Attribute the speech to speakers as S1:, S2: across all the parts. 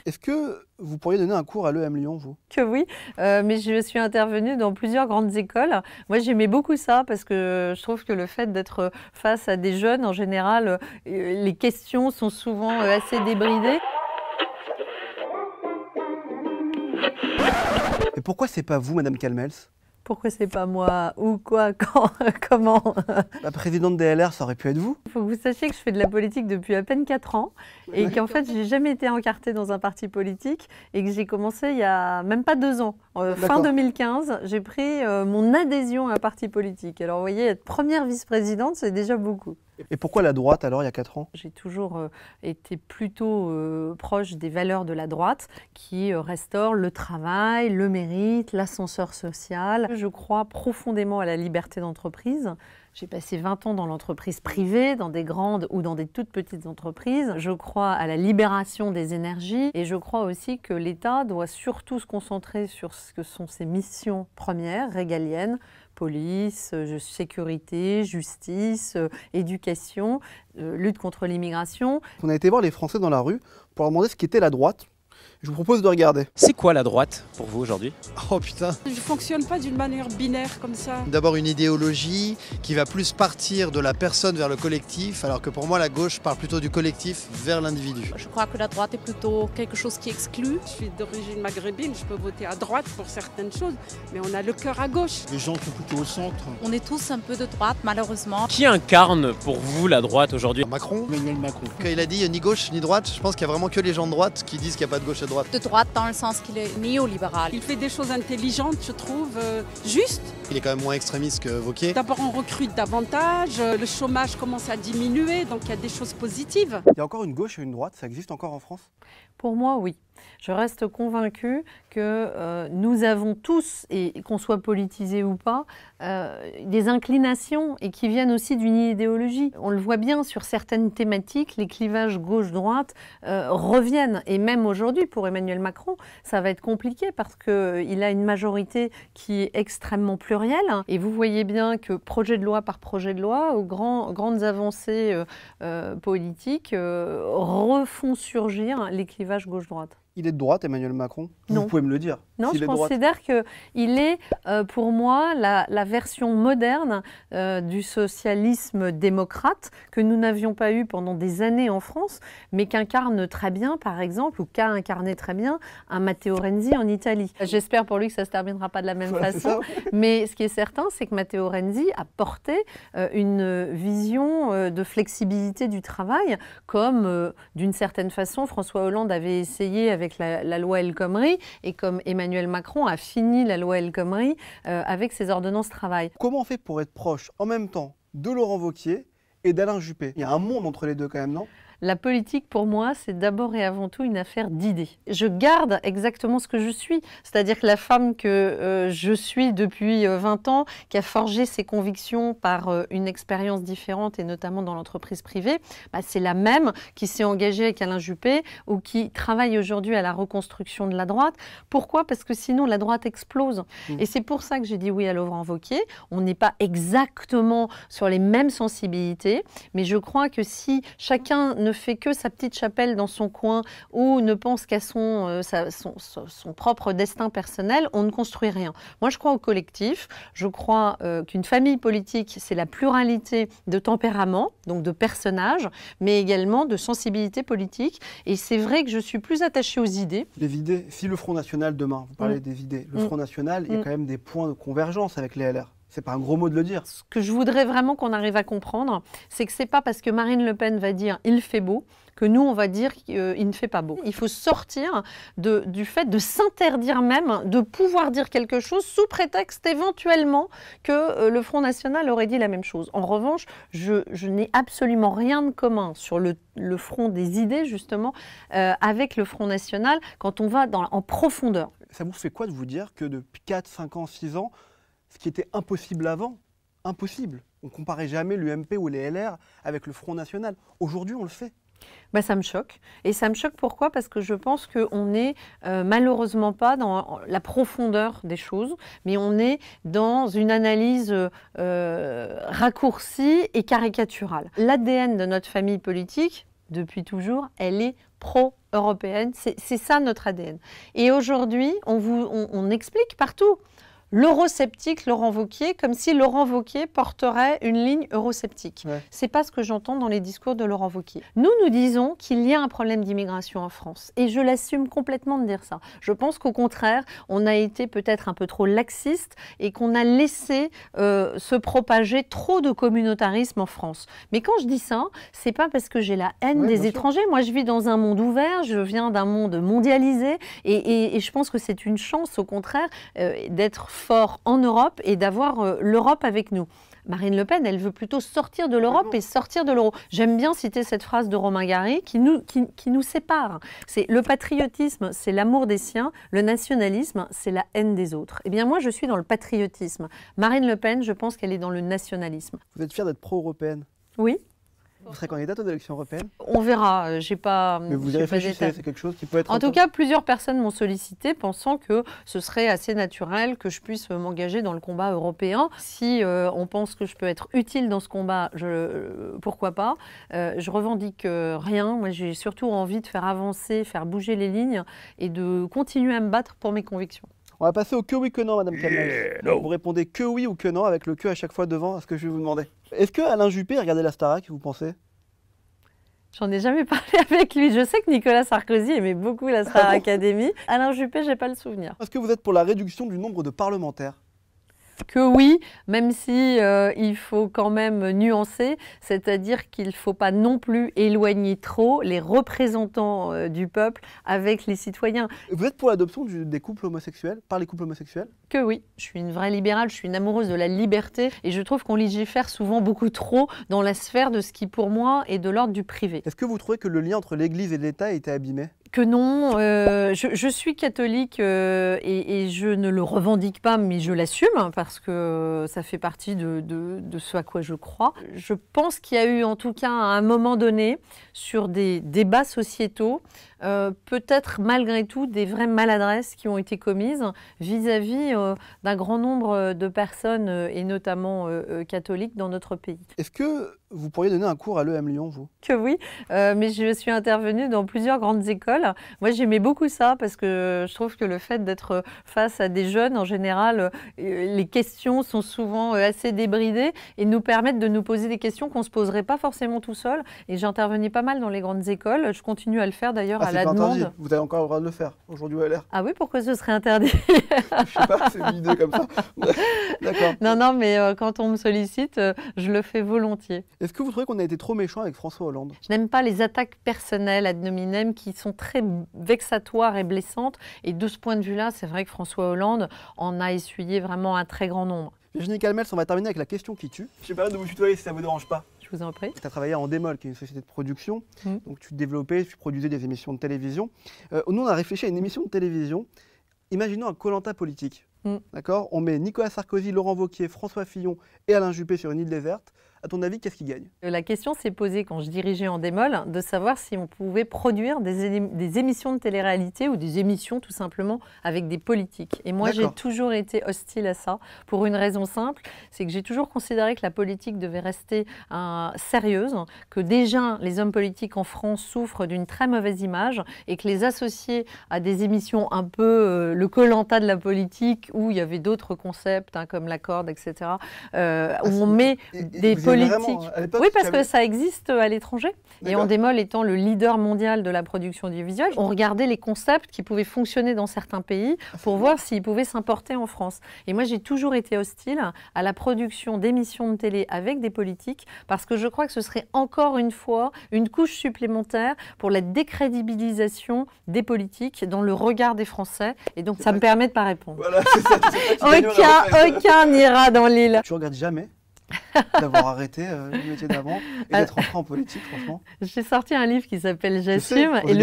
S1: Est-ce que vous pourriez donner un cours à l'EM Lyon, vous?
S2: Que oui, mais je suis intervenue dans plusieurs grandes écoles. Moi, j'aimais beaucoup ça parce que je trouve que le fait d'être face à des jeunes, en général, les questions sont souvent assez débridées.
S1: Et pourquoi c'est pas vous, Madame Calmels?
S2: Pourquoi c'est pas moi? Ou quoi? Quand? Comment?
S1: La présidente des LR, ça aurait pu être vous?
S2: Il faut que vous sachiez que je fais de la politique depuis à peine 4 ans et qu'en fait, j'ai jamais été encartée dans un parti politique et que j'ai commencé il y a même pas 2 ans. Fin 2015, j'ai pris mon adhésion à un parti politique. Alors, vous voyez, être première vice-présidente, c'est déjà beaucoup.
S1: Et pourquoi la droite, alors, il y a 4 ans?
S2: J'ai toujours été plutôt proche des valeurs de la droite qui restaurent le travail, le mérite, l'ascenseur social. Je crois profondément à la liberté d'entreprise. J'ai passé 20 ans dans l'entreprise privée, dans des grandes ou dans des toutes petites entreprises. Je crois à la libération des énergies et je crois aussi que l'État doit surtout se concentrer sur ce que sont ses missions premières, régaliennes, police, sécurité, justice, éducation, lutte contre l'immigration.
S1: On a été voir les Français dans la rue pour leur demander ce qu'était la droite. Je vous propose de regarder.
S3: C'est quoi la droite pour vous aujourd'hui?
S4: Oh putain!
S5: Je ne fonctionne pas d'une manière binaire comme ça.
S4: D'abord une idéologie qui va plus partir de la personne vers le collectif, alors que pour moi la gauche part plutôt du collectif vers l'individu.
S6: Je crois que la droite est plutôt quelque chose qui exclut.
S5: Je suis d'origine maghrébine, je peux voter à droite pour certaines choses, mais on a le cœur à gauche.
S7: Les gens sont plutôt au centre.
S6: On est tous un peu de droite, malheureusement.
S3: Qui incarne pour vous la droite aujourd'hui?
S4: Macron,
S7: Emmanuel Macron.
S4: quand il a dit ni gauche ni droite, je pense qu'il y a vraiment que les gens de droite qui disent qu'il n'y a pas de gauche et de droite.
S6: De droite dans le sens qu'il est néolibéral.
S5: Il fait des choses intelligentes, je trouve, justes.
S4: Il est quand même moins extrémiste que Wauquiez.
S5: D'abord, on recrute davantage, le chômage commence à diminuer, donc il y a des choses positives.
S1: Il y a encore une gauche et une droite, ça existe encore en France?
S2: Pour moi, oui. Je reste convaincue que nous avons tous, et qu'on soit politisé ou pas, des inclinations et qui viennent aussi d'une idéologie. On le voit bien sur certaines thématiques, les clivages gauche-droite reviennent. Et même aujourd'hui, pour Emmanuel Macron, ça va être compliqué parce qu'il a une majorité qui est extrêmement plurielle. Et vous voyez bien que projet de loi par projet de loi, aux grandes avancées politiques, refont surgir les clivages gauche-droite.
S1: Il est de droite, Emmanuel Macron?
S2: Non.
S1: Vous pouvez me le dire.
S2: Non,
S1: S'il
S2: je
S1: est de droite.
S2: considère qu'il est, pour moi, la version moderne du socialisme démocrate que nous n'avions pas eu pendant des années en France, mais qu'incarne très bien, par exemple, ou qu'a incarné très bien un Matteo Renzi en Italie. J'espère pour lui que ça ne se terminera pas de la même façon, mais ce qui est certain, c'est que Matteo Renzi a porté une vision de flexibilité du travail, comme d'une certaine façon François Hollande avait essayé avec la loi El Khomri et comme Emmanuel Macron a fini la loi El Khomri avec ses ordonnances travail.
S1: Comment on fait pour être proche en même temps de Laurent Wauquiez et d'Alain Juppé? Il y a un monde entre les deux quand même, non?
S2: La politique, pour moi, c'est d'abord et avant tout une affaire d'idées. Je garde exactement ce que je suis, c'est-à-dire que la femme que je suis depuis 20 ans, qui a forgé ses convictions par une expérience différente et notamment dans l'entreprise privée, c'est la même qui s'est engagée avec Alain Juppé ou qui travaille aujourd'hui à la reconstruction de la droite. Pourquoi? Parce que sinon la droite explose. Et c'est pour ça que j'ai dit oui à Laurent Wauquiez. On n'est pas exactement sur les mêmes sensibilités, mais je crois que si chacun ne fait que sa petite chapelle dans son coin ou ne pense qu'à son propre destin personnel, on ne construit rien. Moi, je crois au collectif. Je crois qu'une famille politique, c'est la pluralité de tempéraments, donc de personnages, mais également de sensibilité politique. Et c'est vrai que je suis plus attachée aux idées.
S1: Les idées, si le Front National demain, vous parlez des idées, le Front National, il y a quand même des points de convergence avec les LR. C'est pas un gros mot de le dire.
S2: Ce que je voudrais vraiment qu'on arrive à comprendre, c'est que c'est pas parce que Marine Le Pen va dire « il fait beau » que nous, on va dire qu'il ne fait pas beau. Il faut sortir du fait de s'interdire même de pouvoir dire quelque chose sous prétexte éventuellement que le Front National aurait dit la même chose. En revanche, je n'ai absolument rien de commun sur le front des idées, justement, avec le Front National quand on va en profondeur.
S1: Ça vous fait quoi de vous dire que depuis 4, 5 ans, 6 ans, ce qui était impossible avant, impossible. On ne comparait jamais l'UMP ou les LR avec le Front National. Aujourd'hui, on le fait.
S2: Ça me choque. Et ça me choque pourquoi? Parce que je pense qu'on n'est malheureusement pas dans la profondeur des choses, mais on est dans une analyse raccourcie et caricaturale. L'ADN de notre famille politique, depuis toujours, elle est pro-européenne. C'est ça notre ADN. Et aujourd'hui, on explique partout. L'eurosceptique Laurent Wauquiez, comme si Laurent Wauquiez porterait une ligne eurosceptique.
S1: Ouais.
S2: C'est pas ce que j'entends dans les discours de Laurent Wauquiez. Nous disons qu'il y a un problème d'immigration en France. Et je l'assume complètement de dire ça. Je pense qu'au contraire, on a été peut-être un peu trop laxiste et qu'on a laissé se propager trop de communautarisme en France. Mais quand je dis ça, c'est pas parce que j'ai la haine des étrangers. Moi, je vis dans un monde ouvert, je viens d'un monde mondialisé et je pense que c'est une chance, au contraire, d'être fort en Europe et d'avoir l'Europe avec nous. Marine Le Pen, elle veut plutôt sortir de l'Europe et sortir de l'euro. J'aime bien citer cette phrase de Romain Gary qui nous sépare. C'est le patriotisme, c'est l'amour des siens. Le nationalisme, c'est la haine des autres. Eh bien, moi, je suis dans le patriotisme. Marine Le Pen, je pense qu'elle est dans le nationalisme.
S1: Vous êtes fière d'être pro-européenne?
S2: Oui.
S1: Vous serez candidate aux élections européennes?
S2: On verra. J'ai pas.
S1: Mais vous y réfléchissez, c'est quelque chose qui peut être...
S2: En tout cas, plusieurs personnes m'ont sollicité pensant que ce serait assez naturel que je puisse m'engager dans le combat européen. Si on pense que je peux être utile dans ce combat, pourquoi pas. Je revendique rien. Moi, j'ai surtout envie de faire avancer, faire bouger les lignes et de continuer à me battre pour mes convictions.
S1: On va passer au que oui que non, Madame Calmels. Vous répondez que oui ou que non avec le que à chaque fois devant à ce que je vais vous demander. Est-ce que Alain Juppé a regardé la Starac, vous pensez?
S2: J'en ai jamais parlé avec lui. Je sais que Nicolas Sarkozy aimait beaucoup la Star Academy. Alain Juppé, j'ai pas le souvenir.
S1: Est-ce que vous êtes pour la réduction du nombre de parlementaires?
S2: Que oui, même si il faut quand même nuancer, c'est-à-dire qu'il ne faut pas non plus éloigner trop les représentants du peuple avec les citoyens.
S1: Vous êtes pour l'adoption des couples homosexuels, par les couples homosexuels?
S2: Que oui, je suis une vraie libérale, je suis une amoureuse de la liberté et je trouve qu'on légifère souvent beaucoup trop dans la sphère de ce qui pour moi est de l'ordre du privé.
S1: Est-ce que vous trouvez que le lien entre l'Église et l'État a été abîmé?
S2: Que non, je suis catholique et je ne le revendique pas, mais je l'assume parce que ça fait partie de ce à quoi je crois. Je pense qu'il y a eu en tout cas à un moment donné, sur des débats sociétaux, peut-être malgré tout des vraies maladresses qui ont été commises vis-à-vis d'un grand nombre de personnes et notamment catholiques dans notre pays.
S1: Est-ce que vous pourriez donner un cours à l'EM Lyon, vous?
S2: Que oui, mais je suis intervenue dans plusieurs grandes écoles. Moi, j'aimais beaucoup ça parce que je trouve que le fait d'être face à des jeunes, en général, les questions sont souvent assez débridées et nous permettent de nous poser des questions qu'on ne se poserait pas forcément tout seul. Et j'intervenais pas mal dans les grandes écoles. Je continue à le faire d'ailleurs à la demande.
S1: Interdit. Vous avez encore le droit de le faire aujourd'hui au LR?
S2: Ah oui, pourquoi ce serait interdit?
S1: Je sais pas, c'est une idée comme ça. D'accord.
S2: Non, mais quand on me sollicite, je le fais volontiers.
S1: Est-ce que vous trouvez qu'on a été trop méchant avec François Hollande?
S2: Je n'aime pas les attaques personnelles ad nominem qui sont très vexatoires et blessantes. Et de ce point de vue-là, c'est vrai que François Hollande en a essuyé vraiment un très grand nombre.
S1: Virginie Calmels, on va terminer avec la question qui tue. Je sais pas de vous tutoyer si ça vous dérange pas.
S2: Je vous en prie.
S1: Tu as travaillé en Démol, qui est une société de production. Donc tu développais, tu produisais des émissions de télévision. Nous, on a réfléchi à une émission de télévision. Imaginons un Koh-Lanta politique. D'accord? On met Nicolas Sarkozy, Laurent Wauquiez, François Fillon et Alain Juppé sur une île déserte. À ton avis, qu'est-ce qui gagne?
S2: La question s'est posée quand je dirigeais en Démol de savoir si on pouvait produire des émissions de télé-réalité ou des émissions tout simplement avec des politiques. Et moi, j'ai toujours été hostile à ça pour une raison simple, c'est que j'ai toujours considéré que la politique devait rester sérieuse, que déjà les hommes politiques en France souffrent d'une très mauvaise image et que les associer à des émissions un peu le Koh-Lanta de la politique où il y avait d'autres concepts comme la corde, etc., où on met des politiques. Oui, parce que ça existe à l'étranger. Et Endemol étant le leader mondial de la production audiovisuelle, on regardait les concepts qui pouvaient fonctionner dans certains pays pour voir s'ils pouvaient s'importer en France. Et moi, j'ai toujours été hostile à la production d'émissions de télé avec des politiques parce que je crois que ce serait encore une fois une couche supplémentaire pour la décrédibilisation des politiques dans le regard des Français. Et donc, ça me permet de ne pas répondre.
S1: Voilà,
S2: Aucun n'ira dans l'île.
S1: Tu regardes jamais d'avoir arrêté le métier d'avant et d'être entré en politique, franchement?
S2: J'ai sorti un livre qui s'appelle J'assume.
S1: Et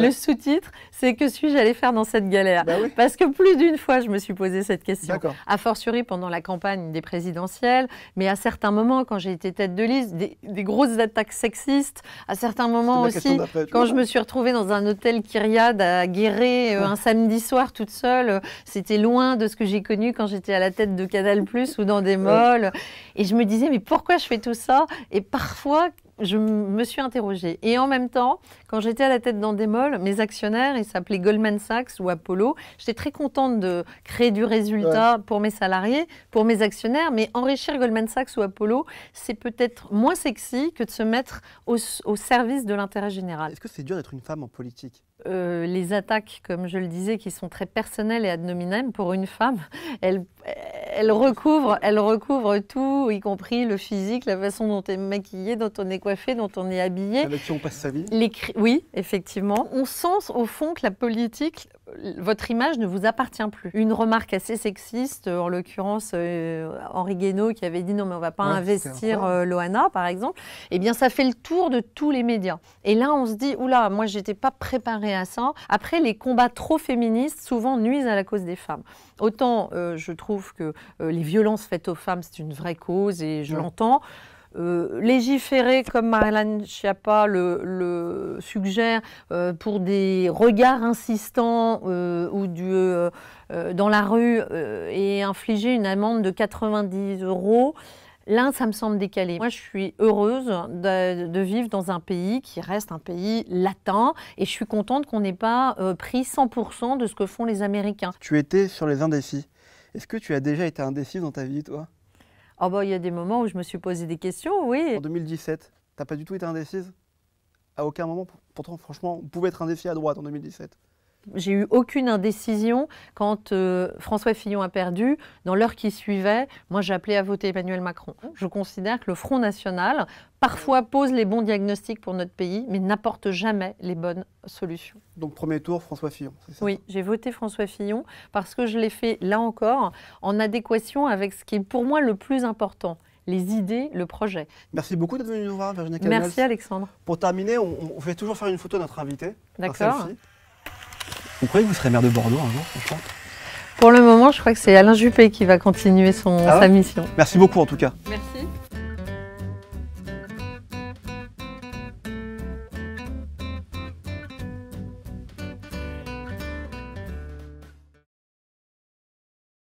S1: le
S2: sous-titre, c'est que suis-je allé faire dans cette galère? Parce que plus d'une fois, je me suis posé cette question. A fortiori pendant la campagne des présidentielles, mais à certains moments, quand j'ai été tête de liste, des grosses attaques sexistes. À certains moments aussi, quand je me suis retrouvée dans un hôtel Kyriade à Guéret un samedi soir toute seule, c'était loin de ce que j'ai connu quand j'étais à la tête de Canal+ ou dans des et je me disais, mais pourquoi je fais tout ça? Et parfois, Je me suis interrogée. Et en même temps, quand j'étais à la tête d'Endemol, mes actionnaires, ils s'appelaient Goldman Sachs ou Apollo. J'étais très contente de créer du résultat pour mes salariés, pour mes actionnaires, mais enrichir Goldman Sachs ou Apollo, c'est peut-être moins sexy que de se mettre au service de l'intérêt général.
S1: Est-ce que c'est dur d'être une femme en politique ?
S2: Les attaques, comme je le disais, qui sont très personnelles et ad nominem pour une femme, elles recouvrent tout, y compris le physique, la façon dont on est maquillée, dont on est coiffée, dont on est habillée.
S1: Avec qui on passe sa vie.
S2: Oui, effectivement. On sent au fond que la politique, votre image ne vous appartient plus. Une remarque assez sexiste, en l'occurrence Henri Guénaud qui avait dit non mais on va pas investir Loana par exemple, eh bien ça fait le tour de tous les médias. Et là on se dit oula, moi j'étais pas préparée à ça. Après les combats trop féministes souvent nuisent à la cause des femmes. Autant je trouve que les violences faites aux femmes c'est une vraie cause et je l'entends. Légiférer comme Marianne Schiappa le suggère pour des regards insistants ou dans la rue et infliger une amende de 90 €, là ça me semble décalé. Moi je suis heureuse de vivre dans un pays qui reste un pays latin et je suis contente qu'on n'ait pas pris 100% de ce que font les Américains.
S1: Tu étais sur les indécis. Est-ce que tu as déjà été indécise dans ta vie, toi ?
S2: Oh bah, il y a des moments où je me suis posé des questions, oui.
S1: En 2017, t'as pas du tout été indécise ? À aucun moment. Pourtant, franchement, on pouvait être indécis à droite en 2017.
S2: J'ai eu aucune indécision quand François Fillon a perdu. Dans l'heure qui suivait, moi j'ai appelé à voter Emmanuel Macron. Je considère que le Front National parfois pose les bons diagnostics pour notre pays, mais n'apporte jamais les bonnes solutions.
S1: Donc premier tour, François Fillon, c'est ça ?
S2: Oui, j'ai voté François Fillon parce que je l'ai fait, là encore, en adéquation avec ce qui est pour moi le plus important. Les idées, le projet.
S1: Merci beaucoup d'être venue nous voir, Virginia Canals.
S2: Merci Alexandre.
S1: Pour terminer, on fait toujours faire une photo de notre invité.
S2: D'accord.
S1: Vous croyez que vous serez maire de Bordeaux un jour, franchement ?
S2: Pour le moment, je crois que c'est Alain Juppé qui va continuer sa mission.
S1: Merci beaucoup en tout cas.
S2: Merci.